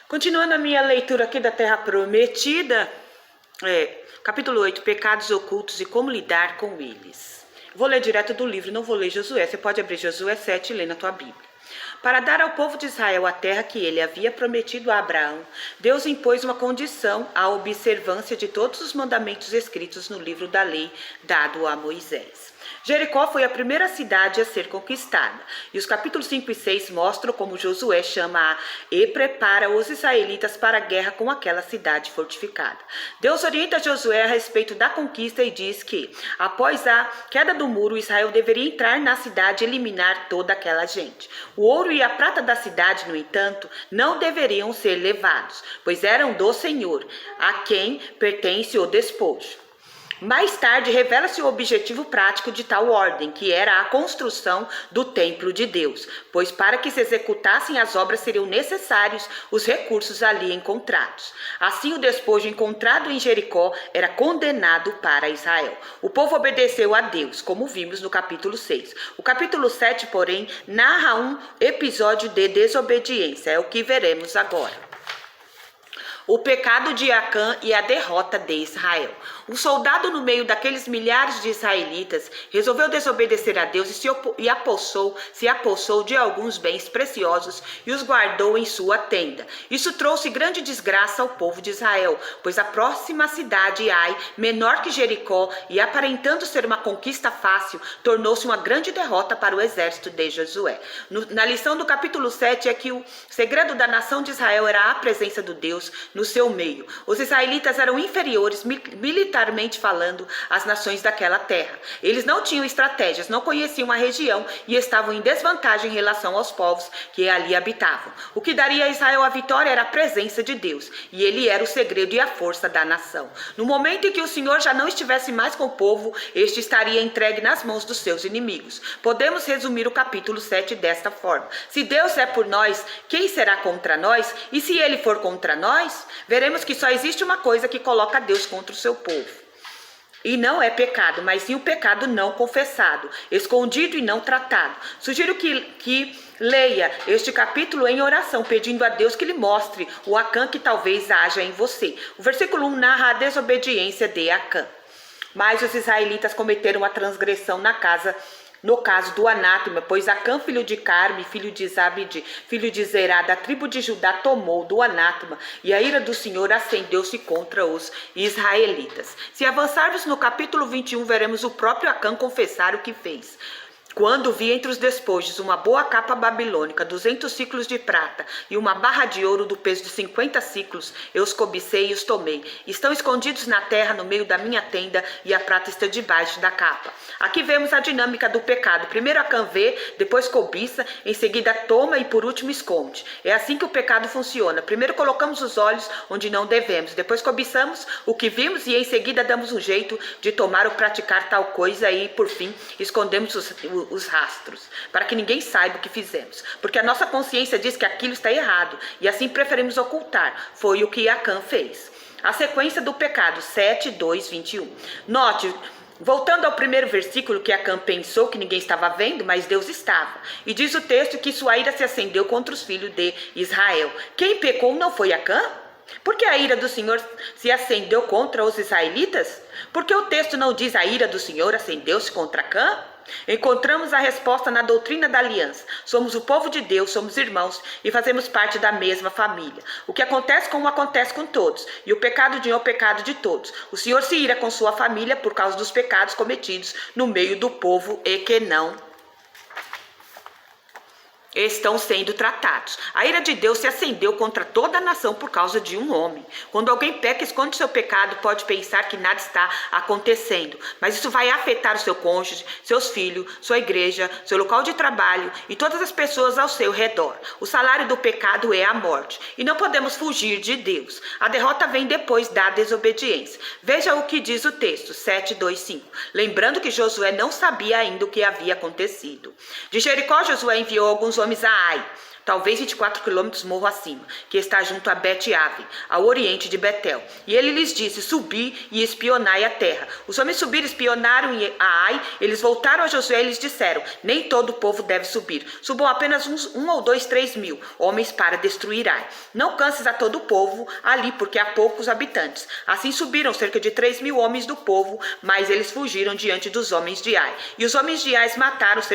Continuando a minha leitura aqui da Terra Prometida, capítulo 8, pecados ocultos e como lidar com eles. Vou ler direto do livro, não vou ler Josué. Você pode abrir Josué 7 e ler na tua Bíblia. Para dar ao povo de Israel a terra que ele havia prometido a Abraão, Deus impôs uma condição à observância de todos os mandamentos escritos no livro da lei dado a Moisés. Jericó foi a primeira cidade a ser conquistada, e os capítulos 5 e 6 mostram como Josué chama e prepara os israelitas para a guerra com aquela cidade fortificada. Deus orienta Josué a respeito da conquista e diz que, após a queda do muro, Israel deveria entrar na cidade e eliminar toda aquela gente. O ouro e a prata da cidade, no entanto, não deveriam ser levados, pois eram do Senhor, a quem pertence o despojo. Mais tarde, revela-se o objetivo prático de tal ordem, que era a construção do templo de Deus, pois para que se executassem as obras seriam necessários os recursos ali encontrados. Assim, o despojo encontrado em Jericó era condenado para Israel. O povo obedeceu a Deus, como vimos no capítulo 6. O capítulo 7, porém, narra um episódio de desobediência, é o que veremos agora. O pecado de Acã e a derrota de Israel. Um soldado no meio daqueles milhares de israelitas resolveu desobedecer a Deus e se apossou de alguns bens preciosos e os guardou em sua tenda. Isso trouxe grande desgraça ao povo de Israel, pois a próxima cidade, Ai, menor que Jericó e aparentando ser uma conquista fácil, tornou-se uma grande derrota para o exército de Josué. Na lição do capítulo 7 é que o segredo da nação de Israel era a presença do Deus no seu meio. Os israelitas eram inferiores, militarmente falando, às nações daquela terra. Eles não tinham estratégias, não conheciam a região e estavam em desvantagem em relação aos povos que ali habitavam. O que daria a Israel a vitória era a presença de Deus, e ele era o segredo e a força da nação. No momento em que o Senhor já não estivesse mais com o povo, este estaria entregue nas mãos dos seus inimigos. Podemos resumir o capítulo 7 desta forma: se Deus é por nós, quem será contra nós? E se ele for contra nós? Veremos que só existe uma coisa que coloca Deus contra o seu povo. E não é pecado, mas sim o pecado não confessado, escondido e não tratado. Sugiro que leia este capítulo em oração, pedindo a Deus que lhe mostre o Acã que talvez haja em você. O versículo 1 narra a desobediência de Acã. Mas os israelitas cometeram a transgressão no caso do anátema, pois Acã, filho de Carme, filho de Zabde, filho de Zerá, da tribo de Judá, tomou do anátema, e a ira do Senhor acendeu-se contra os israelitas. Se avançarmos no capítulo 21, veremos o próprio Acã confessar o que fez. Quando vi entre os despojos uma boa capa babilônica, 200 ciclos de prata e uma barra de ouro do peso de 50 ciclos, eu os cobicei e os tomei. Estão escondidos na terra, no meio da minha tenda, e a prata está debaixo da capa. Aqui vemos a dinâmica do pecado. Primeiro Acã vê, depois cobiça, em seguida toma e por último esconde. É assim que o pecado funciona. Primeiro colocamos os olhos onde não devemos, depois cobiçamos o que vimos e em seguida damos um jeito de tomar ou praticar tal coisa e, por fim, escondemos os rastros, para que ninguém saiba o que fizemos, porque a nossa consciência diz que aquilo está errado, e assim preferimos ocultar. Foi o que Acã fez. A sequência do pecado, 7, 2, 21. Note, voltando ao primeiro versículo, que Acã pensou que ninguém estava vendo, mas Deus estava. E diz o texto que sua ira se acendeu contra os filhos de Israel. Quem pecou não foi Acã? Porque a ira do Senhor se acendeu contra os israelitas? Porque o texto não diz a ira do Senhor acendeu-se contra Acã? Encontramos a resposta na doutrina da aliança. Somos o povo de Deus, somos irmãos e fazemos parte da mesma família. O que acontece com um acontece com todos, e o pecado de um é o pecado de todos. O Senhor se ira com sua família por causa dos pecados cometidos no meio do povo e que não estão sendo tratados. A ira de Deus se acendeu contra toda a nação por causa de um homem. Quando alguém peca e esconde seu pecado, pode pensar que nada está acontecendo, mas isso vai afetar o seu cônjuge, seus filhos, sua igreja, seu local de trabalho e todas as pessoas ao seu redor. O salário do pecado é a morte, e não podemos fugir de Deus. A derrota vem depois da desobediência. Veja o que diz o texto, 7, 2, 5. Lembrando que Josué não sabia ainda o que havia acontecido. De Jericó, Josué enviou alguns homens a Ai. talvez 24 quilômetros morro acima, que está junto a Bet-Aven, ao oriente de Betel. E ele lhes disse, subi e espionai a terra. Os homens subiram, espionaram a Ai, eles voltaram a Josué e lhes disseram, nem todo o povo deve subir, subam apenas um ou dois, 3 mil homens para destruir Ai. Não canses a todo o povo ali, porque há poucos habitantes. Assim subiram cerca de 3 mil homens do povo, mas eles fugiram diante dos homens de Ai. E os homens de Ai mataram